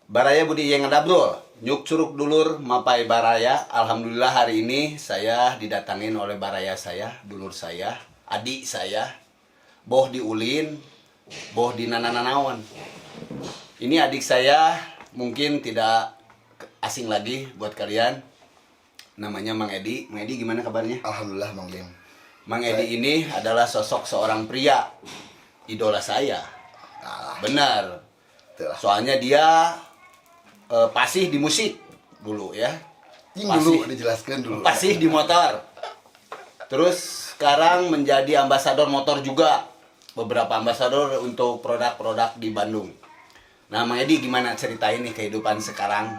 Baraya Budi yang ngedabrul, nyuk curug dulur mapai baraya. Alhamdulillah hari ini saya didatangin oleh baraya saya, dulur saya, adik saya, boh di Ulin, boh di Nananawan. Ini adik saya mungkin tidak asing lagi buat kalian. Namanya Mang Edi. Mang Edi gimana kabarnya? Alhamdulillah Mang Lim. Mang Edi ini adalah sosok seorang pria, idola saya. Benar. Soalnya dia pasih di musik dulu ya. Dulu dijelaskan dulu. Pasih di motor. Terus sekarang menjadi ambasador motor juga. Beberapa ambasador untuk produk-produk di Bandung. Nah, Mang Edi gimana ceritain nih kehidupan sekarang?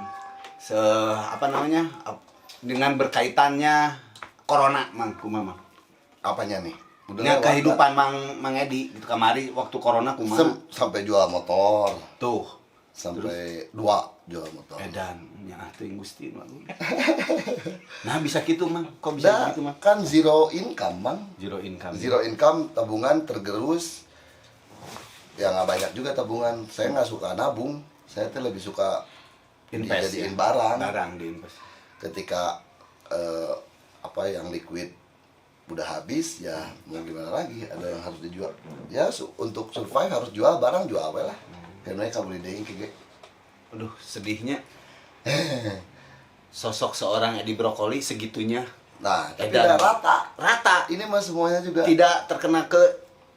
Dengan berkaitannya corona, Mang Kumama. Apanya nih? Ya, kehidupan Mang Edi gitu kemari waktu corona kumaha? Sampai jual motor. Tuh, Sampai dua jual motor. edan nya teuing Gusti mah. Nah, bisa gitu, Mang. Kok bisa gitu, Mang? Kan zero income, Mang. Zero income. Zero income, tabungan tergerus. Ya nggak banyak juga tabungan. Saya nggak suka nabung. Saya tuh lebih suka Invest, dijadiin ya? barang. Barang diinvest. Ketika yang liquid udah habis, ya mau gimana lagi, ada yang harus dijual ya. Untuk survive harus jual barang, jual apa lah karena kamu lidein kayak Aduh, sedihnya sosok seorang Edi Brokoli segitunya. nah, tapi Edan. udah Rata ini mah semuanya juga tidak terkena ke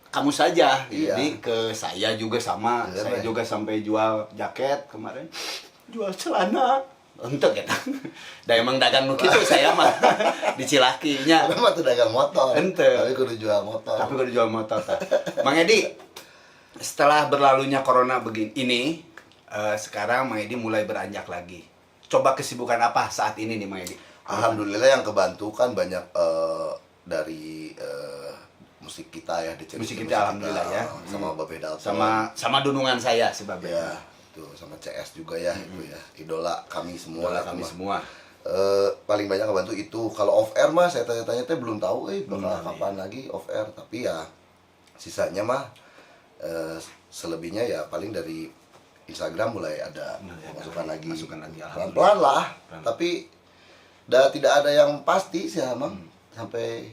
kamu saja. Iya. Jadi ke saya juga sama. Iya, Saya Bang. juga sampai jual jaket kemarin, jual celana untuk kita. Da emang dagang nu kitu saya mah di Cilakinya. Karena mah tuh dagang motor. Ente. Tapi kudu jual motor. Tapi udah jual motor. Mang Edi, setelah berlalunya corona begini ini, sekarang Mang Edi mulai beranjak lagi. Coba kesibukan apa saat ini nih, Mang Edi? Alhamdulillah yang kebantu kan banyak dari musik kita ya, Musik kita, alhamdulillah ya. Sama Babe Dalton. Sama dunungan saya si Babe. Ya, tuh sama CS juga ya, itu ya. Idola kami semua. Idola kami semua. Paling banyak kebantu itu. Kalau off air mah saya tanya-tanya teh belum tahu bakal tahu, kapan lagi off air, tapi ya sisanya mah selebihnya ya paling dari Instagram mulai ada masukan lagi. Pelan-pelan lah, tapi tidak ada yang pasti sih Mang. Sampai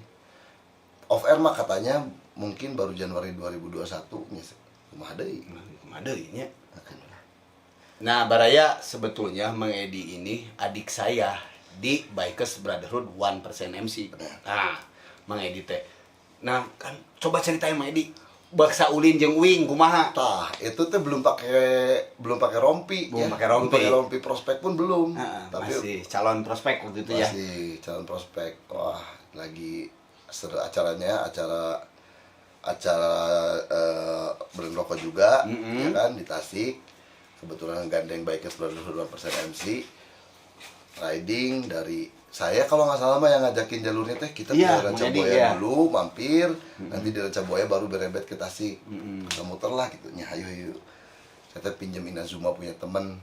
off air mah katanya mungkin baru Januari 2021 nya. Kumaha deui? Kumaha deui nya. Nah, Baraya sebetulnya Mang Edi ini adik saya di Bikers Brotherhood 1% MC. Benar. Nah, Mang Edi teh. Nah, kan coba ceritain Mang Edi. Baksa Ulin jeung Uing kumaha? Tah, itu tuh belum pakai rompi. Belum ya. pakai rompi. Belum pakai rompi prospek pun belum. Tapi masih calon prospek waktu itu ya. Masih calon prospek. Wah, lagi seru acaranya, acara brand rokok juga, ya kan, di Tasik. Kebetulan gandeng Bikers Brotherhood 1% MC. Riding dari saya kalau nggak salah mah yang ngajakin jalurnya teh kita Iya, ke Ranca Mang Edi, Buaya iya. dulu mampir, nanti di Ranca Buaya baru berebet ke Tasik. Kita muter lah gitu nya, ayo. Saya teh pinjam Inazuma punya temen.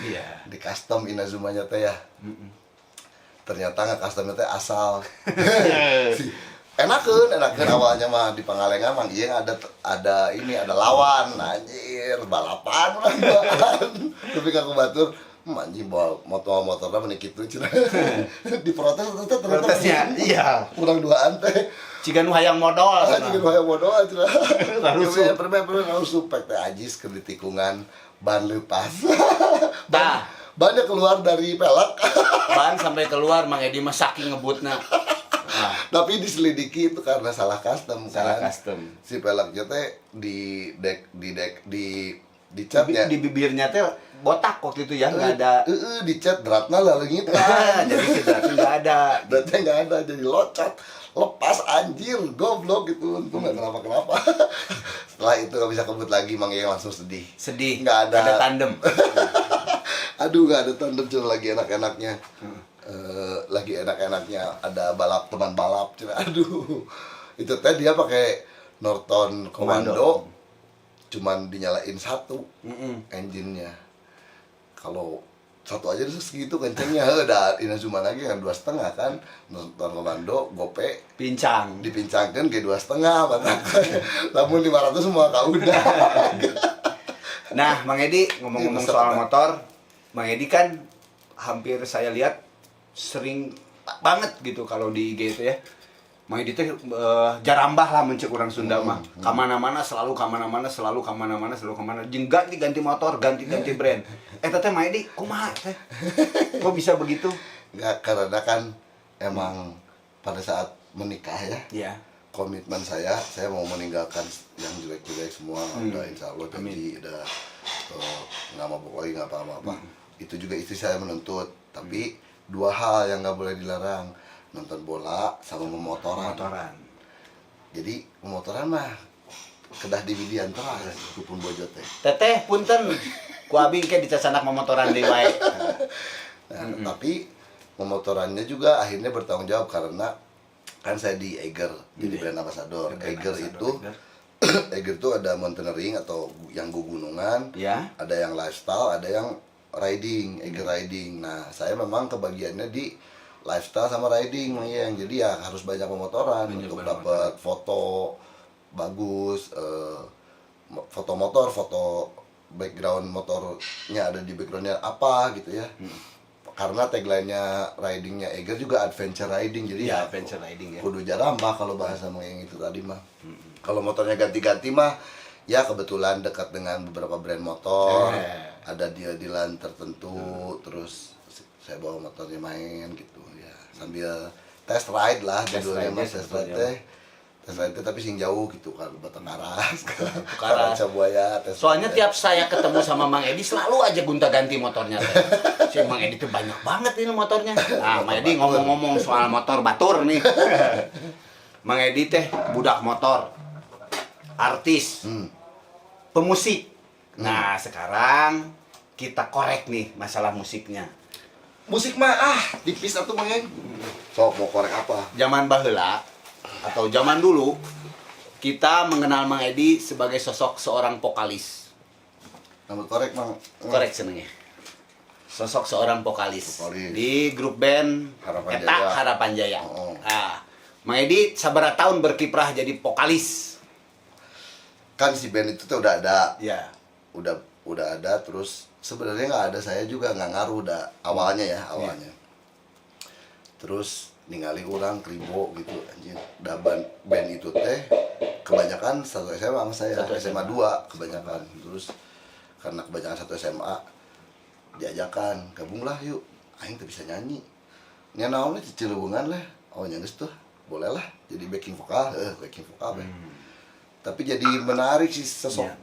Iya. Di custom Inazumanya teh ya. Ternyata nggak customnya teh asal. enakan awalnya mah di Pangalengan mang iya ada lawan anjir balapan tapi aku batur anjing bawa motornya menik itu cina diprotes Protesnya, iya. kurang duaan teh Ciga nu hayang modal. anjing hayang modal cina Larusuh. permen larusuh pek teh ajis ke di tikungan ban leupas Tah, banyak keluar dari pelek ban sampai keluar Mang Edi mah saking ngebutna. Nah, tapi diselidiki itu karena salah custom salah kan. custom. Si peleknya teh di catnya Di bibirnya teh botak waktu itu ya, nggak ada. di cat dratna lah leungit Jadi tidak ada. dratnya nggak ada jadi locot lepas anjir goblok gitu untung nggak kenapa setelah itu nggak bisa kebut lagi Mang Yang langsung sedih Sedih. Nggak ada. tandem. aduh nggak ada tandem cuma lagi enak-enaknya lagi enak-enaknya ada teman balap cina aduh itu teh dia pakai Norton Komando cuman dinyalain satu engine-nya kalau satu aja segitu kencengnya udah Inazuma lagi kan 2,5 kan Norton Komando gope Pincang. dipincangkan ke 2,5 namun 500 semua kau udah Nah, Mang Edi ngomong-ngomong soal motor, Mang Edi kan hampir saya lihat sering banget gitu kalau di IG itu ya. Mang Edi teh jarambah lah mencek orang Sunda mah. Kamana-mana selalu kamana-mana selalu kamana-mana selalu kamana. Jeung ganti motor, ganti brand. Teh Mang Edi kumaha teh? Kok bisa begitu? Nggak, karena kan emang pada saat menikah ya, Iya. komitmen saya mau meninggalkan yang jelek-jelek semua. Udah insya Allah janji, udah nggak mabuk lagi, nggak apa-apa. Itu juga istri saya menuntut, tapi dua hal yang nggak boleh dilarang, nonton bola sama memotoran. Jadi memotoran mah kedah di bidian terus, kupun bojo teh. Teteh punten, ku abi ke dicasanak memotoran deui wae. Nah, tapi memotorannya juga akhirnya bertanggung jawab karena kan saya di Eiger jadi brand ambassador. Eiger itu Eiger itu ada mountaineering atau yang gunungan, Ya. ada yang lifestyle, ada yang riding, Eiger riding. Nah, saya memang kebagiannya di lifestyle sama riding, yang jadi ya harus banyak pemotoran untuk dapat foto bagus, foto motor, foto background motornya ada di backgroundnya apa gitu ya. Karena tagline-nya ridingnya Eiger juga adventure riding, jadi Ya, adventure riding ya. kudu jarambah kalau bahasa yang itu tadi mah. Kalau motornya ganti-ganti mah ya kebetulan dekat dengan beberapa brand motor, ada deal-dealan tertentu, terus saya bawa motornya main gitu ya, sambil test ride lah judulnya mah, test ride teh. Test ride teh tapi sing jauh gitu kan, Batang Karas, Karas. Buaya. Soalnya tiap saya ketemu sama Mang Edi selalu aja gonta-ganti motornya teh. Si Mang Edi tuh banyak banget ini motornya. Nah, Mang Edi ngomong-ngomong soal motor batur nih. Mang Edi teh budak motor, artis, pemusik. Nah, sekarang kita korek nih masalah musiknya. Musik mah tipis atuh Mang Eng. Sok mau korek apa? Zaman baheula atau zaman dulu kita mengenal Mang Edi sebagai sosok seorang vokalis. Nama korek Mang. Korek senengnya. Sosok seorang vokalis Vokalis. di grup band Harapan Eta Jaya. Harapan Jaya. Oh. Nah, Mang Edi sabaraha tahun berkiprah jadi vokalis. Kan si band itu tuh udah ada. Ya. Udah ada, terus sebenarnya nggak ada, saya juga nggak ngaruh udah awalnya ya awalnya. Terus ningali orang kribo gitu anjir. Dah band itu teh kebanyakan satu SMA sama saya, Satu SMA 2 kebanyakan. Terus karena kebanyakan satu SMA diajakan gabunglah yuk, aing tuh bisa nyanyi. Nya naonnya cicileuweungan lah. Oh nya geus tuh, boleh lah jadi backing vokal, Be. Tapi jadi menarik sih sosok Ya.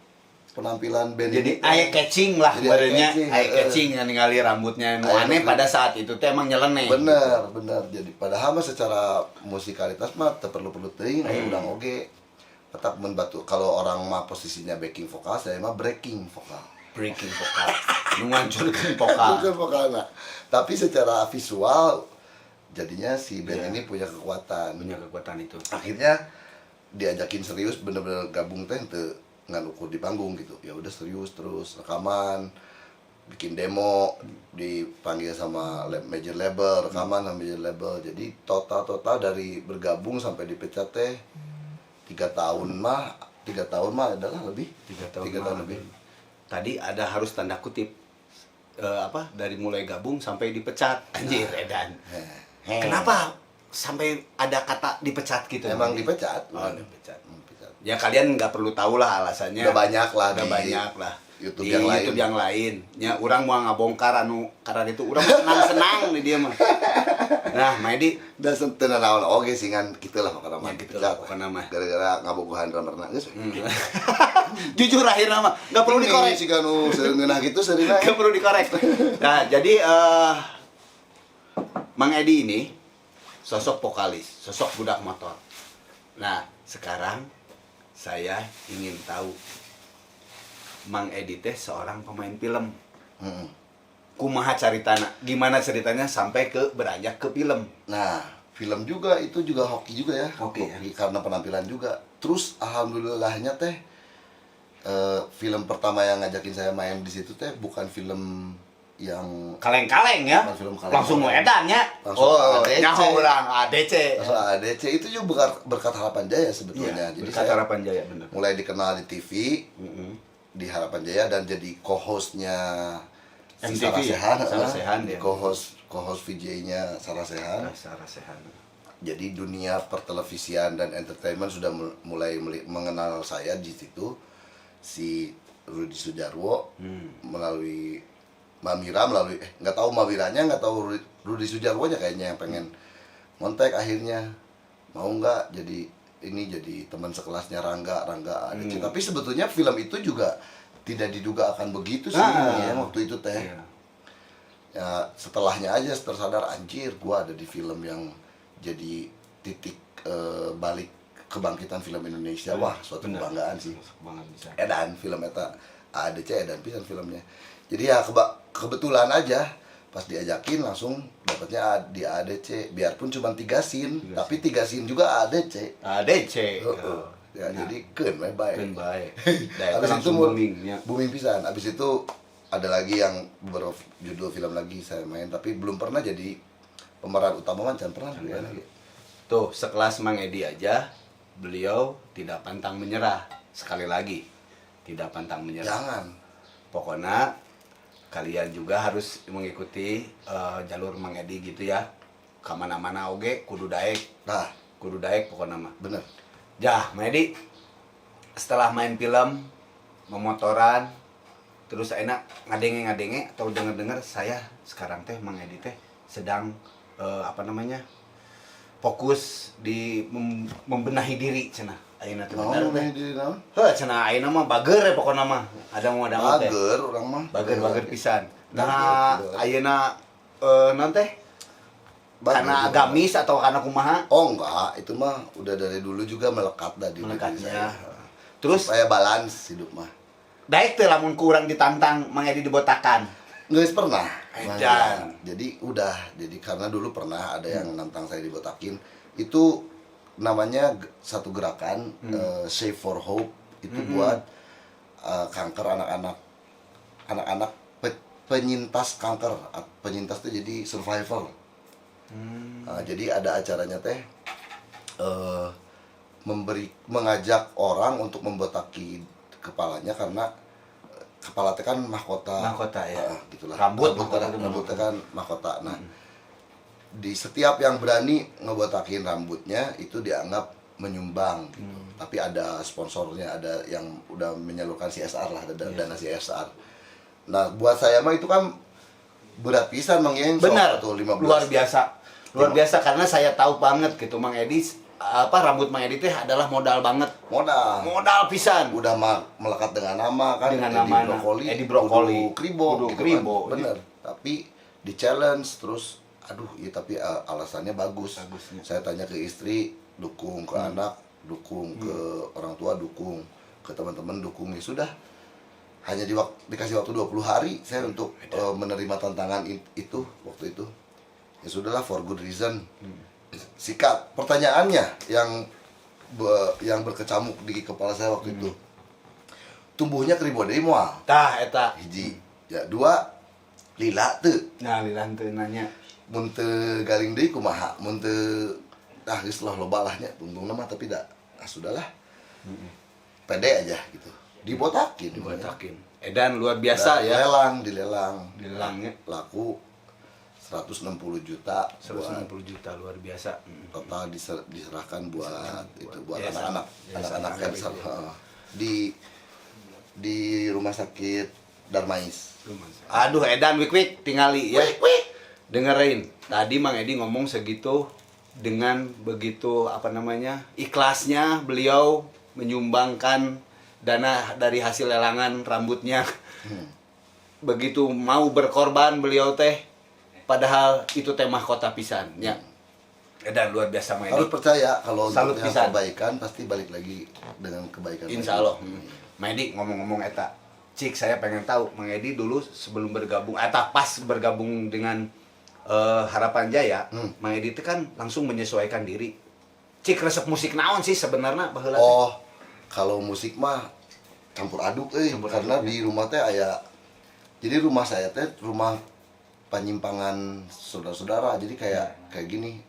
penampilan band Jadi ini. eye catching lah Jadi badannya, eye-catching, eye catching yang ningali rambutnya nu Eye aneh catching. pada saat itu teh emang nyeleneh. Bener. Jadi padahal mah secara musikalitas mah teu perlu teuing, udang oge. Tetap membatu kalau orang mah posisinya backing vokal, saya mah breaking vokal. Breaking vokal. Nu ngancurkeun vokal. Bukan vokalna. Tapi secara visual jadinya si band ini punya kekuatan. Punya kekuatan itu. Akhirnya diajakin serius, bener-bener gabung teh teu ngan ukur di panggung gitu. Ya udah serius terus rekaman, bikin demo, dipanggil sama major label, rekaman sama major label. Jadi total dari bergabung sampai dipecat teh 3 tahun mah adalah lebih 3 tahun, 3 tahun lebih. Tadi ada harus tanda kutip dari mulai gabung sampai dipecat. Anjir edan. Kenapa sampai ada kata dipecat gitu? Emang dipecat. Oh, dipecat. Dipecat. Ya kalian nggak perlu tahu lah alasannya. Udah banyak lah Udah di banyak lah. YouTube Di yang lain. YouTube yang lain. Ya orang mau ngabongkar karena itu orang senang-senang nih dia mah. Nah, Maedi Dan sentena naon oge sih kan kitu lah pokona mah Ya, gitu dipecat. lah pokona mah. Gara-gara ngabogohan drummerna geus. jujur akhirnya mah nggak perlu dikorek. Si kanu seungeunah gitu seurina. Nggak perlu dikorek. Nah, jadi Mang Edi ini sosok vokalis, sosok budak motor. Nah, sekarang saya ingin tahu Mang Edi teh seorang pemain film. Heeh. Kumaha caritana? Gimana ceritanya sampai ke beranjak ke film? Nah, film juga itu juga hoki juga ya. Hoki, ya. Karena penampilan juga. Terus alhamdulillahnya teh film pertama yang ngajakin saya main di situ teh bukan film yang Kaleng-kaleng ya? Bukan film kaleng. Langsung edan ya? Langsung ADC. nyaho urang ADC. langsung ADC itu juga berkat Harapan Jaya sebetulnya. Iya, Jadi berkat saya Harapan Jaya bener. mulai dikenal di TV, Mm-mm. di Harapan Jaya dan jadi co-hostnya si MTV, Sarah Sechan, Sarah Sechan, di ya. co-host VJ-nya Sarah Sechan. Sarah Sechan. Jadi dunia pertelevisian dan entertainment sudah mulai mengenal saya di situ. Si Rudi Sudjarwo melalui Mamira, nggak tahu Mamiranya, nggak tahu Rudi Sudjarwonya kayaknya yang pengen kontak akhirnya mau nggak jadi teman sekelasnya Rangga ADC. Tapi sebetulnya film itu juga tidak diduga akan begitu sih ya waktu itu teh. Iya. Ya setelahnya aja tersadar anjir gua ada di film yang jadi titik balik kebangkitan film Indonesia. Wah, suatu kebanggaan sih. Kebanggaan bisa. Edan film eta ADC edan pisan filmnya. Jadi ya kebetulan aja pas diajakin langsung dapatnya di ADC, biarpun cuma 3 scene, tapi 3 scene juga ADC. ADC. Ya jadi keun we bae. Keun bae. Habis itu booming ya. booming pisan. Habis itu ada lagi yang berjudul film lagi saya main, tapi belum pernah jadi pemeran utama jangan pernah juga lagi. Tuh, sekelas Mang Edi aja, beliau tidak pantang menyerah. Sekali lagi, tidak pantang menyerah. Jangan. Pokoknya kalian juga harus mengikuti jalur Mang Edi gitu ya. Kamana-mana oge kudu daek. Nah, Kudu daek pokoknya mah. bener. Jah, Mang Edi setelah main film, memotoran, terus enak ngadenge atau denger saya sekarang teh Mang Edi teh sedang fokus di membenahi diri cenah. Ayeuna teh bener teh. Heuh cenah ayeuna mah bager ya pokona mah. Ada teh. Bager orang mah. Bager pisan. Bager, Nah, bager. ayeuna naon teh? Bager Karena juga. agamis atau karena kumaha? Oh enggak, itu mah udah dari dulu juga melekat dah di diri Melekatnya. saya. Terus Supaya balance hidup mah. daek teh lamun kurang ditantang Mang Edi dibotakan. Nggak pernah. Edan. Jadi karena dulu pernah ada yang nantang saya dibotakin. Itu namanya satu gerakan Save for Hope itu buat kanker anak-anak penyintas kanker. Penyintas itu jadi survivor. Jadi ada acaranya teh mengajak orang untuk membotaki kepalanya karena kepala teh kan mahkota. Mahkota, ya. Gitulah. Rambut mahkota itu Rambutnya kan mahkota. Nah, di setiap yang berani ngebotakin rambutnya itu dianggap menyumbang gitu. Tapi ada sponsornya, ada yang udah menyalurkan CSR lah, ada dana CSR. Nah, buat saya mah itu kan berat pisan Mang Yeng. Benar. Atau 15. Luar biasa. Luar biasa karena saya tahu banget gitu Mang Edi rambut Mang Edi teh adalah modal banget. Modal pisan. Udah melekat dengan nama kan, Dengan nama Edi Brokoli. Kudu Kribo, Kudu gitu Kribo. kan. Bener. Tapi di challenge terus, aduh, ya tapi alasannya bagus. Bagusnya. Saya tanya ke istri, dukung, ke anak, dukung, ke orang tua, dukung, ke teman-teman, dukung. Ya sudah, hanya dikasih waktu 20 hari saya untuk menerima tantangan itu waktu itu. Ya sudahlah, for good reason. Sikat. Pertanyaannya yang berkecamuk di kepala saya waktu itu, tumbuhnya kribo deui moal. Tah eta. Hiji. Ya, 2 lila teu. Nah, lilan teu nanya. Mun teu garing deui kumaha? Mun teu geus loba lah nya tungtung mah, tapi sudahlah. Pede aja gitu. Dibotakin. Edan luar biasa ya. Dilelang. Dilangnya Laku 160 juta. 160 juta luar biasa. Total diserahkan buat yayasan. anak-anak cancer. Di rumah sakit Darmais. Aduh Edan wik tingali ya. Wik. Dengerin. Tadi Mang Edi ngomong segitu dengan begitu ikhlasnya beliau menyumbangkan dana dari hasil lelangan rambutnya. Begitu mau berkorban beliau teh, padahal itu teh mahkota pisan ya. Edan luar biasa Mang Edi. Harus percaya kalau Salut untuk yang pisan. kebaikan pasti balik lagi dengan kebaikan. Insya Allah. Mang Edi ngomong-ngomong eta, cik saya pengen tahu Mang Edi dulu sebelum bergabung, pas bergabung dengan Harapan Jaya, Mang Edi itu kan langsung menyesuaikan diri. Cik resep musik naon sih sebenarnya baheula teh? Oh, kalau musik mah campur aduk karena di rumah teh aya. Jadi rumah saya teh rumah penyimpangan saudara-saudara. Jadi kayak gini,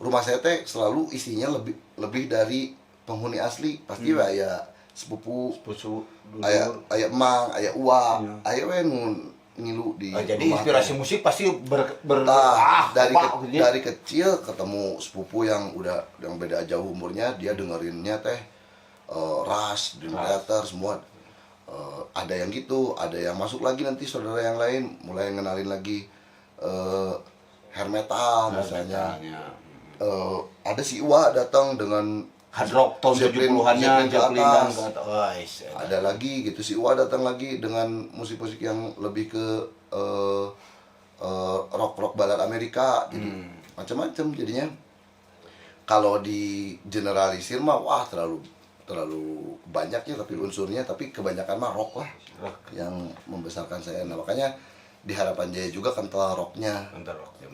rumah saya teh selalu isinya lebih dari penghuni asli. Pasti ya sepupu, Pusu dulu. aya emang, aya uak, Iya. aya we nu ngilu di Jadi rumah inspirasi teh. musik pasti Dari wah, gitu ya. dari kecil ketemu sepupu yang beda jauh umurnya, dia dengerinnya teh Rush, Dream Theater semua. Ada yang gitu, ada yang masuk lagi nanti saudara yang lain mulai ngenalin lagi hair metal misalnya. Ada si Iwa datang dengan Hard rock tahun Zeppelin 70-an-nya, ke Zeppelin atas. dan ke atas. Oh, iya. Ada lagi gitu si Iwa datang lagi dengan musik-musik yang lebih ke rock balad Amerika gitu. Macam-macam jadinya. Kalau di generalisir mah wah terlalu banyak ya tapi unsurnya, tapi kebanyakan mah rock lah yang membesarkan saya. Nah makanya di Harapan Jaya juga kental rocknya. Bentar, ya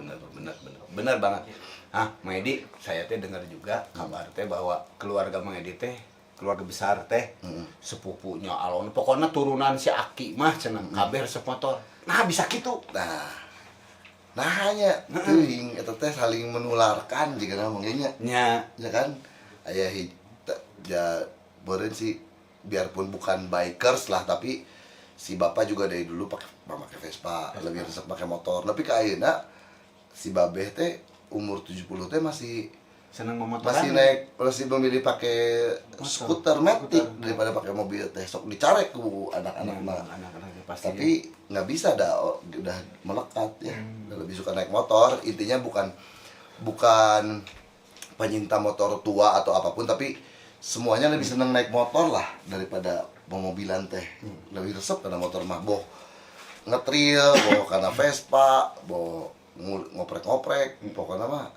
bener banget. Ah, Mang Edi, saya teh dengar juga kabar teh bahwa keluarga Mang Edi teh keluarga besar teh sepupunya alon pokoknya turunan si Aki mah cenah kabeh resep motor. Nah bisa gitu. Nah hanya teuing eta teh saling menularkan jika namanya Nya ya kan aya ya beureun sih biarpun bukan bikers lah tapi si bapak juga dari dulu pakai Vespa, lebih resep pakai motor. Tapi ka ayeuna si babeh teh umur 70 teh masih seneng memotoran. masih memilih pakai skuter matic daripada pakai mobil teh. Sok dicarek ku anak-anak mah. Anak-anak pasti. Tapi nggak bisa dah, udah melekat ya. Udah lebih suka naik motor. Intinya bukan pencinta motor tua atau apapun, tapi semuanya lebih seneng naik motor lah daripada pemobilan teh. Lebih resep karena motor mah boh ngetril, boh karena Vespa, boh ngoprek-ngoprek, pokoknya mah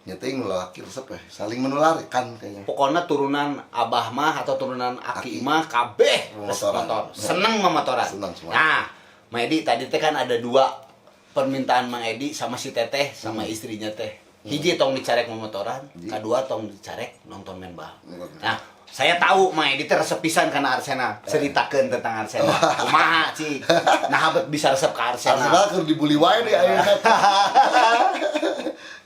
nyeting laki resep ya, saling menularkan kayaknya. Pokoknya turunan abah mah atau turunan Aki mah kabeh resep Memotoran. motor. Seneng memotoran. Seneng semua. Nah, Mang Edi tadi teh kan ada dua permintaan Mang Edi sama si Teteh sama istrinya teh. Hiji tong dicarek memotoran, kedua tong dicarek nonton main bal. Nah, saya tahu Mang Edi teh resep pisan kana Arsenal. Ceritakeun tentang Arsenal. Kumaha cik? Nah, abet bisa resep ke Arsenal. Arsenal keur dibully wae deh ayeuna.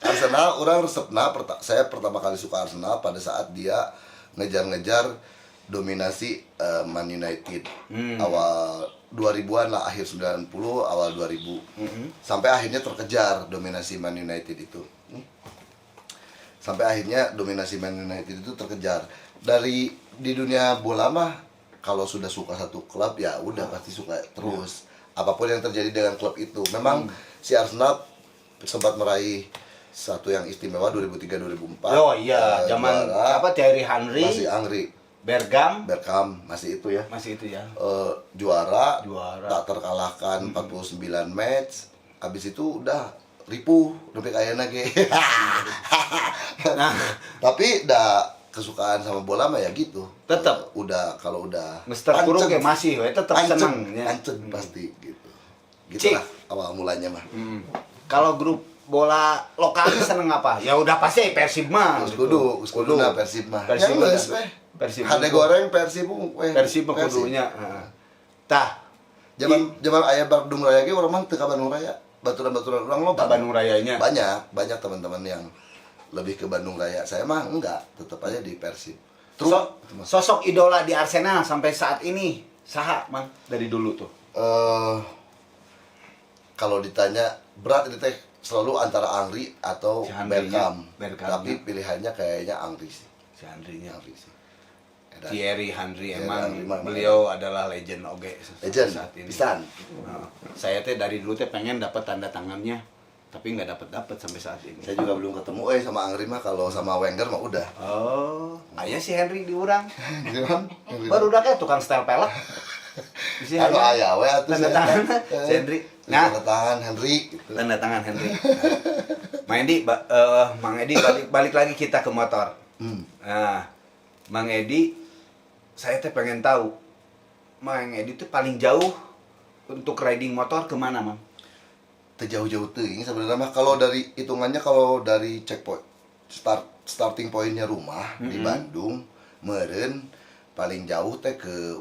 Arsenal orang resepna saya pertama kali suka Arsenal pada saat dia ngejar-ngejar dominasi Man United. Awal 2000-an lah, akhir 90, awal 2000. Sampai akhirnya terkejar dominasi Man United itu. Sampai akhirnya dominasi Man United itu terkejar. Di dunia bola mah kalau sudah suka satu klub ya udah pasti suka terus. Apapun yang terjadi dengan klub itu. Memang si Arsenal sempat meraih satu yang istimewa 2003-2004. Oh iya, zaman juara. apa Thierry Henry, Masih Henry, Bergam, Bergkamp masih itu ya. masih itu ya. Juara, Juara. tak terkalahkan 49 match. Habis itu udah ripuh sampai kayaknya ge. Nah, Tapi kesukaan sama bola mah ya gitu. Tetep. Kalau udah Mister Kurung anceng, kayak masih we tetap anceng, seneng ya. anceng pasti gitu. Cik. Gitulah awal mulanya mah. Kalau grup bola lokalnya seneng apa? Ya udah pasti Persib mah. Geus kudu na Persib mah. Persib Ya geus mah. weh. Persib Hade mah. goreng Persib weh. Persib mah kudunya. Heeh. Tah, Zaman aya Bandung Raya ge urang mah teu ka Bandung Raya. Baturan-baturan urang loba. Bandung Rayanya. Banyak teman-teman yang lebih ke Bandung Raya. Saya mah enggak, tetap aja di Persib. Sosok idola di Arsenal sampai saat ini saha Mang dari dulu tuh. Kalau ditanya berat ini teh selalu antara Angri atau Si Henry-nya. Bergkamp. Tapi pilihannya kayaknya Angri sih. Si Henry-nya. Angri sih. Thierry Henry emang Henry mah beliau adalah legend oge Legend, saat ini. pisan. Nah, saya teh dari dulu teh pengen dapat tanda tangannya, tapi nggak dapat sampai saat ini. Saya juga belum ketemu sama Angri mah, kalau sama Wenger mah udah. Oh, aya si Henry di urang. Gitu kan? Baru udah kayak tukang style pelek. Si Kalau Henry. aya we atuh Tanda tangan si Henry. Nah, tanda tangan Henry gitu. Tanda tangan Henry. Mang Edi balik lagi kita ke motor. Nah, Mang Edi, saya teh pengen tahu, Mang Edi tuh paling jauh untuk riding motor kemana, Mang? Jauh-jauh teuing sebenarnya mah, kalau dari hitungannya, kalau dari checkpoint starting pointnya rumah di Bandung meureun paling jauh teh ke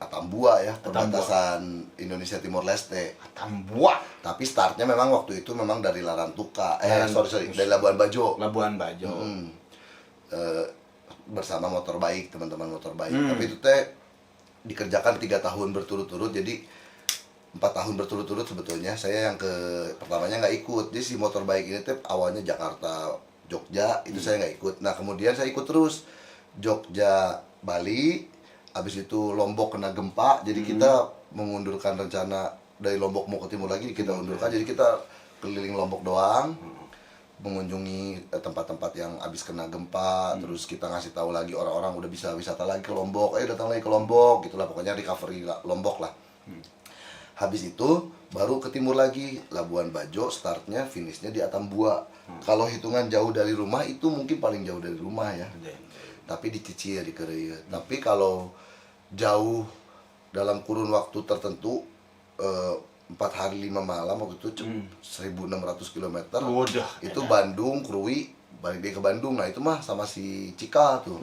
Atambua ya, perbatasan Indonesia Timor Leste. Tambua. Tapi startnya memang waktu itu memang dari Larantuka, Larantuka. dari Labuan Bajo. Labuan Bajo. bersama motor baik, teman-teman motor baik. Tapi itu teh dikerjakan 3 tahun berturut-turut, jadi 4 tahun berturut-turut sebetulnya. Saya yang pertamanya nggak ikut. Jadi si motor baik ini teh awalnya Jakarta Jogja, itu saya nggak ikut. Nah kemudian saya ikut terus Jogja Bali, habis itu Lombok kena gempa, jadi kita mengundurkan rencana dari Lombok mau ke timur lagi, kita undurkan. Jadi kita keliling Lombok doang, mengunjungi tempat-tempat yang habis kena gempa, terus kita ngasih tahu lagi orang-orang udah bisa wisata lagi ke Lombok, datang lagi ke Lombok, gitulah pokoknya recovery Lombok lah. Habis itu baru ke timur lagi, Labuan Bajo, startnya, finishnya di Atambua. Kalau hitungan jauh dari rumah itu mungkin paling jauh dari rumah ya. Tapi dicicil di Kereu. Tapi kalau jauh dalam kurun waktu tertentu 4 hari 5 malam waktu itu 1.600 km. Itu Bandung, Krui, balik dia ke Bandung. Nah itu mah sama si Cika tuh.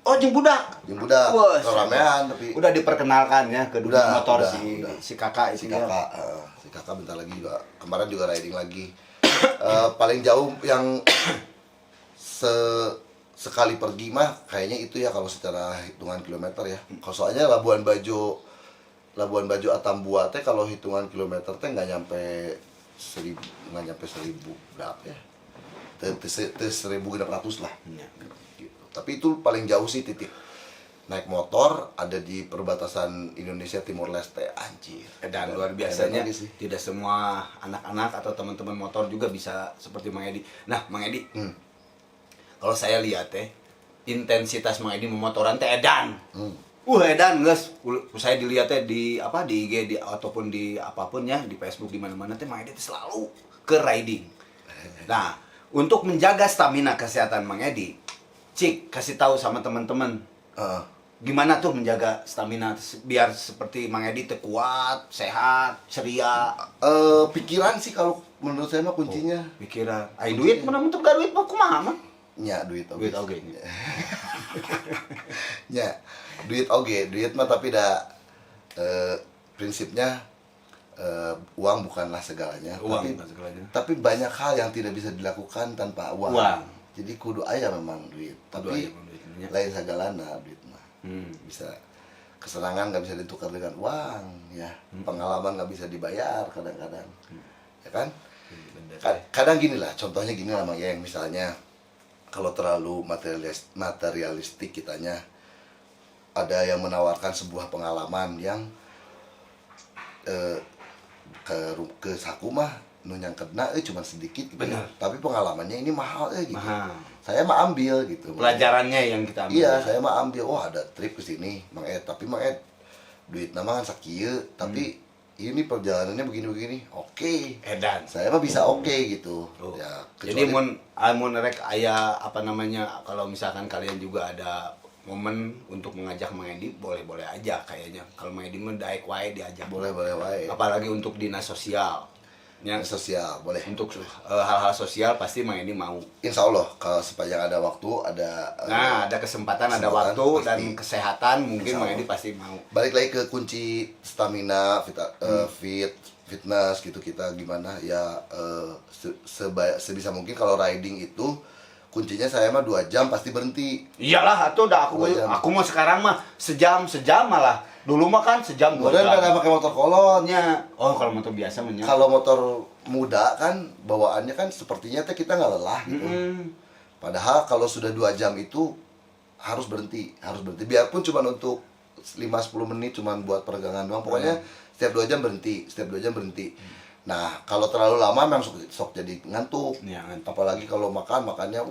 Oh jeung budak. Wah, ramean tapi udah diperkenalkan ya ke dunia motor udah. si kakak si itu ya. kakak si kakak bentar lagi juga, kemarin juga riding lagi. Paling jauh yang sekali pergi mah kayaknya itu ya kalau secara hitungan kilometer ya. Kalau soalnya Labuan Bajo Atambua teh kalau hitungan kilometer teh nggak nyampe 1.000 berapa ya? 1.600 lah. Gitu. Tapi itu paling jauh sih titik naik motor ada di perbatasan Indonesia Timur Leste, anjir. Dan luar biasanya tidak semua anak-anak atau teman-teman motor juga bisa seperti Mang Edi. Nah, Mang Edi, kalau saya lihat intensitas Mang Edi memotoran teh edan. Edan guys. Saya dilihat di IG ataupun di apapun ya, di Facebook di mana-mana teh Mang Edi selalu ke riding. Nah, untuk menjaga stamina kesehatan Mang Edi, Cik kasih tahu sama teman-teman. Gimana tuh menjaga stamina biar seperti Mang Edi teh kuat, sehat, ceria. Pikiran sih kalau menurut saya mah kuncinya. Pikiran. Ai duit mana untuk duit mah kumaha mah? Nya duit oge. Duit oge. Nya duit oge, duit mah tapi prinsipnya uang bukanlah segalanya. Tapi banyak hal yang tidak bisa dilakukan tanpa uang. Jadi kudu aya memang duit. Tapi lain segalana duit mah. Bisa kesenangan nggak bisa ditukar dengan uang ya, pengalaman nggak bisa dibayar kadang-kadang, ya kan? Kadang gini lah, contohnya gini lah Mang Yang, misalnya kalau terlalu materialistik kitanya, ada yang menawarkan sebuah pengalaman yang ke saku mah nunyang kena cuma sedikit gitu. Tapi pengalamannya ini mahal gitu. Saya mah ambil gitu. Pelajarannya yang kita ambil. Iya, saya mah ambil. Oh, ada trip ke sini, Mang Ed. Tapi Mang Ed duit nama kan sakieu, tapi ini perjalanannya begini-begini. Oke. Edan. Saya mah bisa oke gitu. Ya, jadi mun rek aya kalau misalkan kalian juga ada momen untuk mengajak Mang Edi, boleh-boleh aja kayaknya. Kalau Mang Edi mah daek wae diajak. Boleh-boleh wae. Apalagi untuk dinas sosial. Yang sosial boleh. Untuk hal-hal sosial pasti Mang Edi mau. Insya Allah kalau sepanjang ada waktu, ada kesempatan, ada waktu pasti. Dan kesehatan mungkin Mang Edi pasti mau. Balik lagi ke kunci stamina, fitness gitu kita gimana ya, sebisa mungkin kalau riding itu kuncinya saya mah 2 jam pasti berhenti. Iyalah, atuh udah aku mau sekarang mah sejam malah. Dulu mah kan sejam 2 jam. Udah pakai motor kolonnya. Oh, kalau motor biasa mah. Kalau motor muda kan bawaannya kan sepertinya kita nggak lelah gitu. Padahal kalau sudah 2 jam itu harus berhenti. Biarpun cuma untuk 5-10 menit cuma buat peregangan doang. Pokoknya setiap 2 jam berhenti. Nah, kalau terlalu lama memang sok jadi ngantuk. Apalagi kalau makannya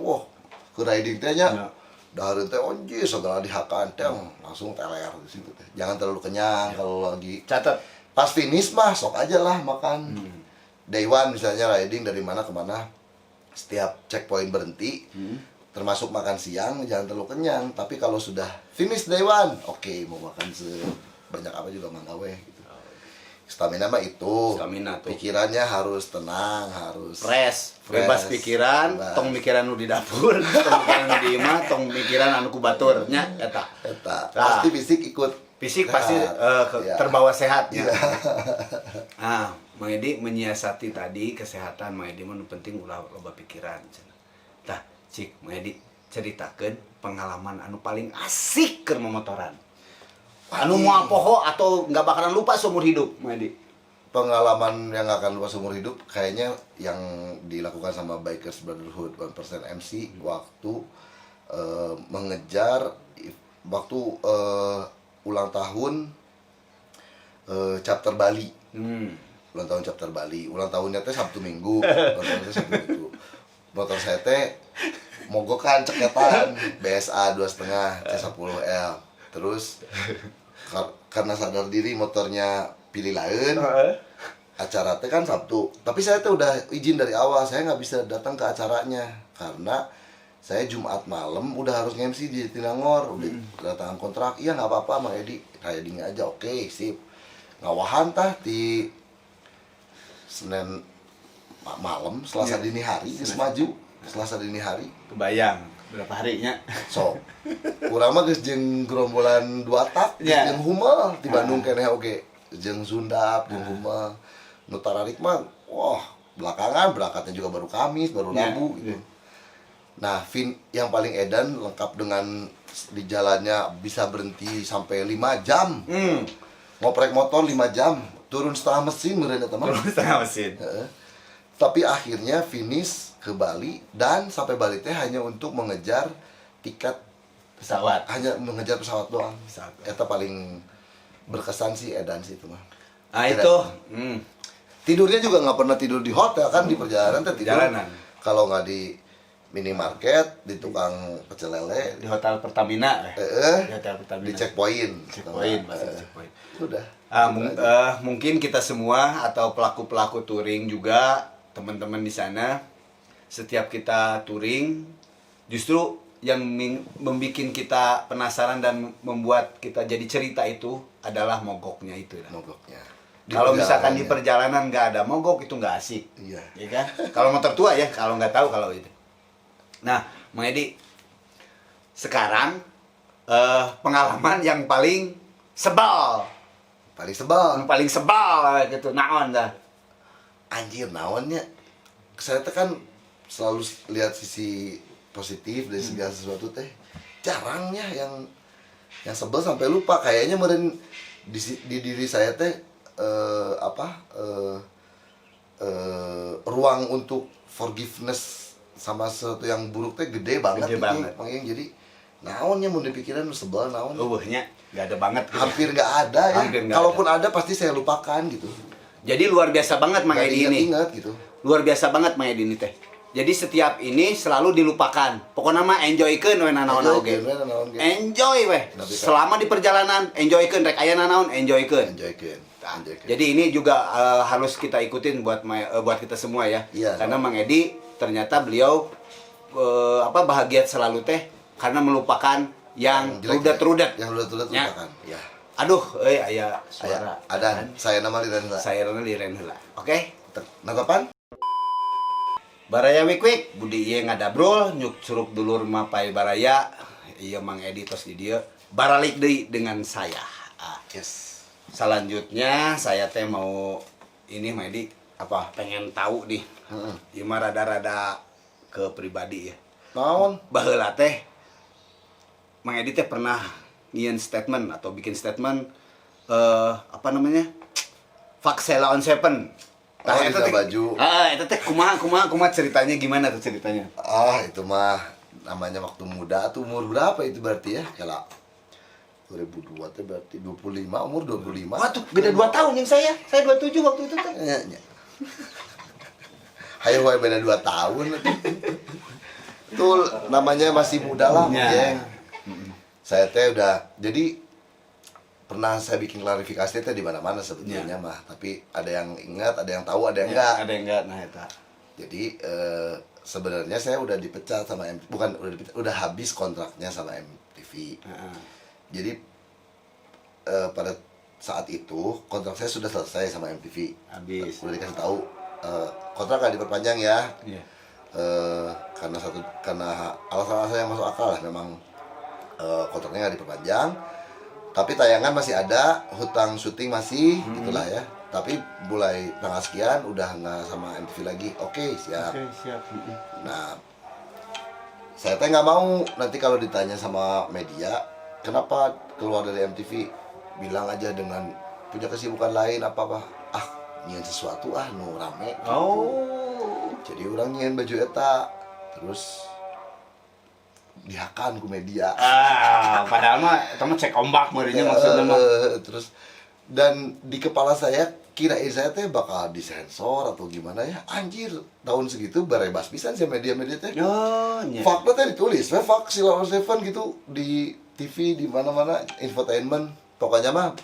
ke riding tehnya. Dahareun teh onji segala dihakaan teh langsung teler di situ teh. Jangan terlalu kenyang kalau lagi. Catat. Pas finish mah sok aja lah makan. Day one misalnya riding dari mana ke mana. Setiap checkpoint berhenti. Termasuk makan siang jangan terlalu kenyang. Tapi kalau sudah finish day one, oke, mau makan sebanyak apa juga manggawe gitu. Stamina mah itu. Pikirannya harus tenang, harus fresh, bebas pikiran, tong mikiran nu di dapur, tong mikiran nu di imah, tong mikiran anu ku batur nya eta. Pasti fisik ikut. Fisik pasti terbawa sehat ya. Nah, Mang Edi menyiasati tadi kesehatan Mang Edi mah penting ulah loba pikiran. Tah, Cik Mang Edi, ceritakeun pengalaman anu paling asik keur memotoran. Anu moal poho atau nggak bakalan lupa seumur hidup, Madi. Pengalaman yang gak akan lupa seumur hidup kayaknya yang dilakukan sama Bikers Brotherhood 1% MC waktu mengejar waktu ulang tahun chapter Bali. Ulang tahun chapter Bali. Ulang tahunnya teh Sabtu Minggu. Ulang tahunnya teh Sabtu Minggu. Motor saya teh mogokan ceketan BSA 2,5 C10L. Terus karena sadar diri motornya pilih lain. Acara teh kan Sabtu. Tapi saya teh udah izin dari awal, saya nggak bisa datang ke acaranya karena saya Jumat malam udah harus nge-MC di Tinangor, udah datang kontrak. Iya nggak apa-apa, Mang Edi, riding aja, oke, sip. Ngawahan tah di Senin malam, Selasa dini hari, geus maju, Selasa dini hari. Kebayang berapa harinya? So, urang mah geus jeung gerombolan 2 tak, jeung humel di Bandung keneh oge. Jeung Sundap, jeung humel. Nu tararik mah, wah, belakangan berangkatnya juga baru Kamis, baru Rabu gitu. Nah, yang paling edan lengkap dengan di jalannya bisa berhenti sampai 5 jam. Ngoprek motor 5 jam, turun setengah mesin meureun eta mah. Turun setengah mesin. Tapi akhirnya finish ke Bali dan sampai Bali teh hanya untuk mengejar tiket Pesawat. hanya mengejar pesawat doang. Eta paling berkesan sih edan sih itu mah. Ah itu. Tidurnya juga nggak pernah tidur di hotel kan, di perjalanan teh tidur. Jalanan. Kalau nggak di minimarket, di tukang pecel lele, Di hotel Pertamina. Di hotel Pertamina. di checkpoint. Checkpoint, masih checkpoint. Udah. Mungkin kita semua atau pelaku-pelaku touring juga, teman-teman di sana, setiap kita touring, justru yang membuat kita penasaran dan membuat kita jadi cerita itu adalah mogoknya itu. Mogoknya. Kalau misalkan di perjalanan nggak ada mogok itu nggak asik. Iya. Ya kan? Kalau motor tua ya, kalau nggak tahu kalau itu. Nah, Mang Edi, sekarang pengalaman yang paling sebal. Paling sebel. Yang paling sebal gitu, naon dah. Anjir naonnya. Saya teh kan selalu lihat sisi positif dari segala sesuatu teh. Jarangnya yang sebel sampai lupa. Kayaknya meren di diri saya teh ruang untuk forgiveness sama sesuatu yang buruk teh gede banget Gede gitu. banget. Makanya jadi naonnya mau dipikiran sebel naon. Eueuhnya nggak ada banget. Gitu. Hampir nggak ada ya. Hampir nggak Kalaupun ada pasti saya lupakan gitu. Jadi luar biasa banget Mang Nggak Edi ini. diingat gitu. Luar biasa banget Mang Edi ini teh. Jadi setiap ini selalu dilupakan. Pokoknya mah enjoykeun we nanaon oge. Enjoy weh. Selama di perjalanan enjoykeun rek aya nanaon enjoykeun. Enjoykeun. Jadi ini juga harus kita ikutin buat kita semua ya. Iya, Karena Mang Edi ternyata beliau bahagia selalu teh karena melupakan yang rudet-rudet. Yang rudet-rudet Ya. lupakan. Ya. Aduh, aya suara. Ada. Saya nama Liren heula. Saya liren heula. Oke. Nanggapan? Baraya wik budi ieu ngadabrol nyuk curug dulur mapai baraya. Ieu Mang Edi tos di dieu baralik deui dengan saya. Yes. Selanjutnya saya teh mau ini Mang Edi pengen tahu nih. Ieu mah rada-rada ke pribadi ya. Naon? Baheula teh Mang Edi teh pernah ngieun statement atau bikin statement Vaxela on Seven. Oh, eta baju. Eta teh kumaha ceritanya, gimana tuh ceritanya? Itu mah namanya waktu muda tuh, umur berapa itu berarti ya? Kala 2002 teh berarti 25, umur 25. Wah, tuh beda 2 tahun yang saya. Saya 27 waktu itu teh. Nya. Hayo wae beda 2 tahun. Tuh namanya masih muda lah, geng. Saya teh udah jadi pernah saya bikin klarifikasi teh di mana-mana sebetulnya mah, tapi ada yang ingat, ada yang tahu, ada yang enggak. Ada yang enggak, nah eta. Jadi sebenarnya saya udah dipecat sama udah habis kontraknya sama MTV. Jadi pada saat itu kontrak saya sudah selesai sama MTV. Habis. Udah dikasih tahu kontrak gak diperpanjang ya. Iya. Karena alasan-alasan yang masuk akal lah, memang kontraknya gak diperpanjang. Tapi tayangan masih ada, hutang syuting masih, gitulah ya. Tapi mulai tanggal sekian udah nggak sama MTV lagi. Oke, siap. Oke, siap. Nah, saya teh nggak mau nanti kalau ditanya sama media kenapa keluar dari MTV, bilang aja dengan punya kesibukan lain apa nyian sesuatu nu rame gitu. Jadi orang nyian baju eta terus dihakan ku media. Padahal mah itu mah cek ombak meureunnya maksudnya mah. Terus dan di kepala saya kirain saya teh bakal disensor atau gimana ya, anjir tahun segitu barebas pisan sih media-media teh. Fakta teh ditulis, fak Silawar Seven gitu di TV di mana-mana infotainment, pokoknya mah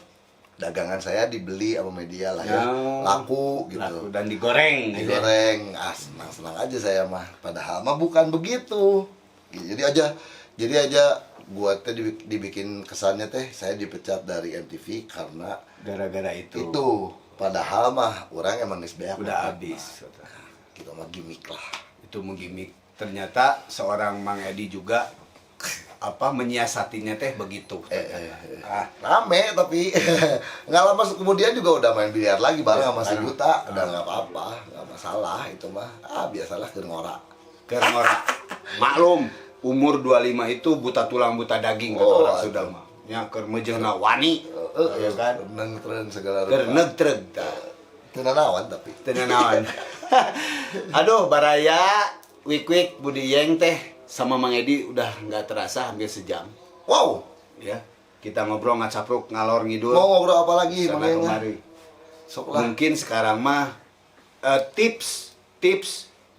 dagangan saya dibeli sama media lah ya, laku gitu. Laku dan digoreng. Digoreng, senang-senang aja saya mah. Padahal mah bukan begitu. Jadi aja gua teh dibikin kesannya teh saya dipecat dari MTV karena gara-gara itu. Padahal mah orang emang geus beak udah habis. Kita mah gimmick lah. Itu menggimik. Ternyata seorang Mang Edi juga menyiasatinya teh begitu. Rame tapi nggak lama kemudian juga udah main biliar lagi bareng sama si Buta. Udah nggak apa-apa, nggak masalah itu mah. Biasalah keur ngora. Maklum, umur 25 itu buta tulang buta daging kata orang sudah mah. Nya keur meujeuhna wani. Ya kan? Neutreun segala rupa. Keur neutreun. Teu nanaon tapi. Teu nanaon. Aduh, baraya wik-wik Budi Yeng teh sama Mang Edi udah nggak terasa hampir sejam. Wow. Ya, kita ngobrol ngacapruk ngalor ngidul. Mau ngobrol apa lagi sana Mang kemari. Sok lah. Mungkin sekarang mah tips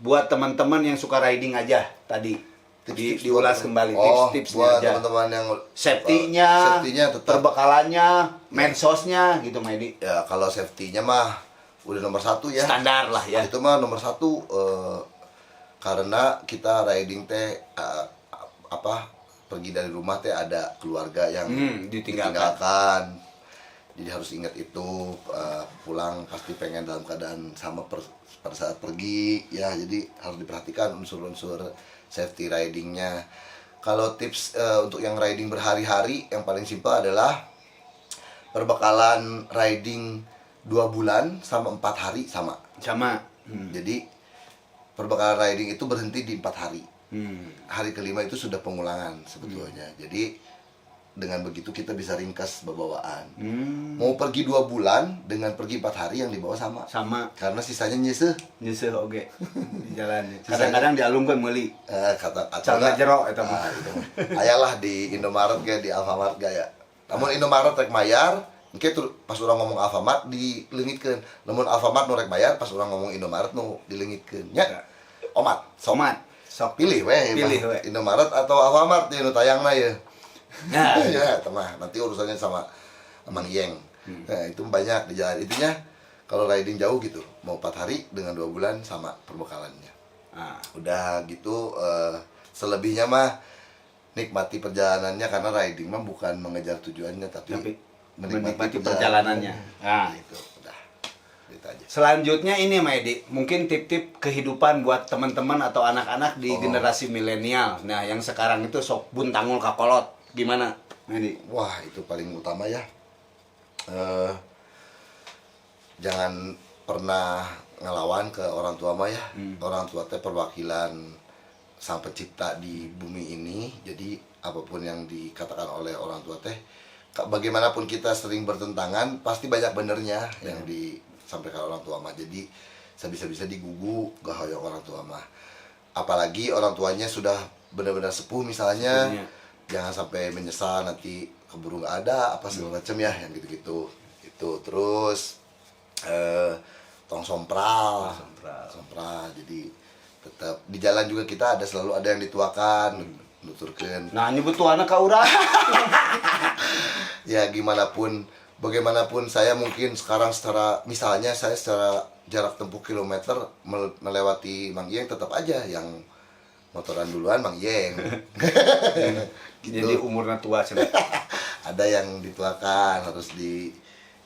buat teman-teman yang suka riding aja tadi. Diulas kembali tips-tipsnya buat aja. teman-teman yang Safety-nya tetap, perbekalannya, medsosnya gitu Mang Edi. ya kalau safety-nya mah udah nomor 1 ya. Standar lah ya. Itu mah nomor 1 karena kita riding teh pergi dari rumah teh ada keluarga yang ditinggalkan. Jadi harus ingat itu, pulang pasti pengen dalam keadaan sama pada saat pergi ya. Jadi harus diperhatikan unsur-unsur safety ridingnya. Kalau tips untuk yang riding berhari-hari yang paling simpel adalah perbekalan riding 2 bulan sama 4 hari sama. Jadi perbekalan riding itu berhenti di 4 hari. Hari kelima itu sudah pengulangan sebetulnya. Jadi dengan begitu kita bisa ringkas bawaan. Mau pergi 2 bulan dengan pergi 4 hari yang dibawa sama. Karena sisanya nyeseh oge di jalannya. Kadang-kadang dialungkeun meuli. Kata jero eta mah. Ayalah di Indomaret ge, di Alfamart gaya. Namun Indomaret rek mayar, engke pas urang ngomong Alfamart dileungitkeun. Namun Alfamart nu rek bayar, pas urang ngomong Indomaret nu dileungitkeun. Nya. Sok pilih we. Indomaret atau Alfamart nu tayangna ya. Ya, teman. Nanti urusannya sama Mang Yeng. Nah, itu banyak di jalan. Intinya kalau riding jauh gitu, mau 4 hari dengan 2 bulan sama perbekalannya. Udah gitu, selebihnya mah nikmati perjalanannya karena riding mah bukan mengejar tujuannya tapi menikmati perjalanannya. Itu udah. Itu aja. Selanjutnya ini Mang Edi, mungkin tip-tip kehidupan buat teman-teman atau anak-anak di generasi milenial. Nah, yang sekarang itu sok buntangul kakolot. Gimana, Medi? Wah, itu paling utama ya. Jangan pernah ngelawan ke orang tua mah ya. Orang tua teh perwakilan Sang Pencipta di bumi ini. Jadi apapun yang dikatakan oleh orang tua teh, bagaimanapun kita sering bertentangan, pasti banyak benernya yang disampaikan orang tua mah. Jadi sebisa-bisa digugu gak hoyong orang tua mah. Apalagi orang tuanya sudah benar-benar sepuh misalnya. Jangan sampai menyesal nanti keburu nggak ada apa segala macam ya yang gitu-gitu. Itu terus tong sompral. Jadi tetap di jalan juga kita selalu ada yang dituakan, nuturkeun. Nah, nyebut tuana ka urang. Ya bagaimanapun saya mungkin sekarang misalnya saya secara jarak tempuh kilometer melewati Mang Yeng, tetap aja yang motoran duluan Mang Yeng. Gitu. Jadi umurnya tua sih. Ada yang dituakan, harus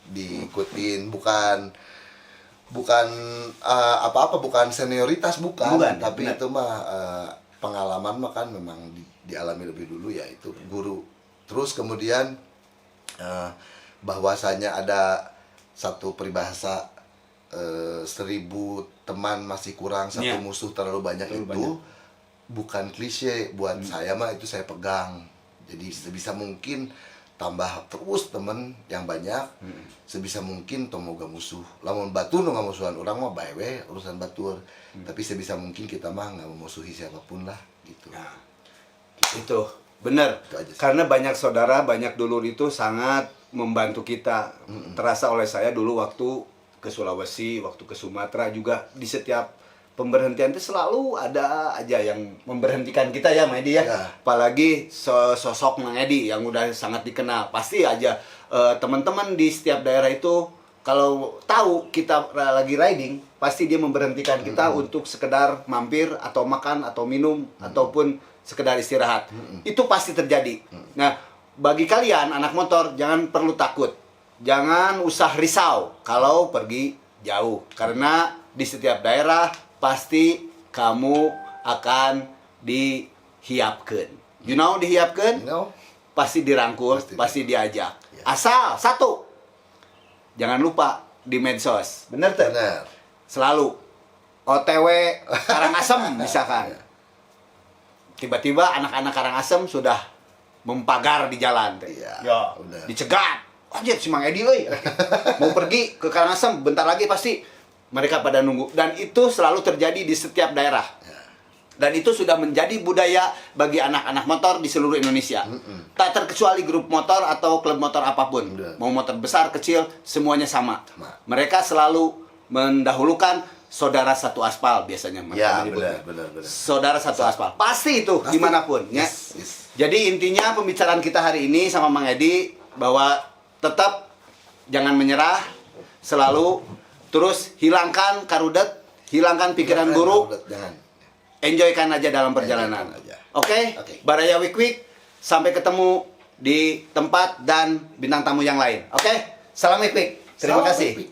diikutin, bukan bukan senioritas bukan tapi benar. Itu mah pengalaman mah kan memang dialami lebih dulu ya, itu guru. Terus kemudian bahwasanya ada satu peribahasa 1000 teman masih kurang, 1 musuh terlalu banyak. bukan klise buat saya mah, itu saya pegang. Jadi sebisa mungkin tambah terus temen yang banyak, sebisa mungkin tomoga musuh. Lamun batur nu ngamusuhan orang mah bae we urusan batur. Tapi sebisa mungkin kita mah nggak memusuhi siapapun lah gitu. Nah, itu benar. Itu aja sih. Karena banyak saudara, banyak dulur itu sangat membantu kita. Terasa oleh saya dulu waktu ke Sulawesi, waktu ke Sumatera juga, di setiap pemberhentian itu selalu ada aja yang memberhentikan kita ya, Mang Edi ya. Ya. Apalagi sosok Mang Edi yang udah sangat dikenal. Pasti aja teman-teman di setiap daerah itu kalau tahu kita lagi riding, pasti dia memberhentikan kita untuk sekedar mampir atau makan atau minum ataupun sekedar istirahat. Itu pasti terjadi. Nah, bagi kalian anak motor jangan perlu takut. Jangan usah risau kalau pergi jauh, karena di setiap daerah pasti kamu akan dihiapkeun. You know dihiapkeun? You know? Pasti dirangkul, pasti diajak. Ya. Asal satu, jangan lupa di medsos. Bener tuh? Benar. Selalu OTW Karangasem misalkan. Tiba-tiba anak-anak Karangasem sudah mempagar di jalan. Iya, Ya, udah. dicegat. Anjir si Mang Edi euy. Mau pergi ke Karangasem, bentar lagi pasti mereka pada nunggu. Dan itu selalu terjadi di setiap daerah. Dan itu sudah menjadi budaya bagi anak-anak motor di seluruh Indonesia. Tak terkecuali grup motor atau klub motor apapun. Udah. Mau motor besar, kecil, semuanya sama. Sama. Mereka selalu mendahulukan saudara satu aspal biasanya. Ya, mereka menyebutnya. benar. Saudara satu aspal. Pasti itu, Pasti. dimanapun. Ya. Yes. Jadi intinya pembicaraan kita hari ini sama Mang Edi bahwa tetap jangan menyerah, selalu terus hilangkan karudet, hilangkan pikiran Jangan, buruk, udah, jangan. enjoykan aja dalam perjalanan. Enjoykan aja. Oke? Oke. Baraya Week Week, sampai ketemu di tempat dan bintang tamu yang lain. Oke? Salam Week Week. Terima Salam kasih. Week Week.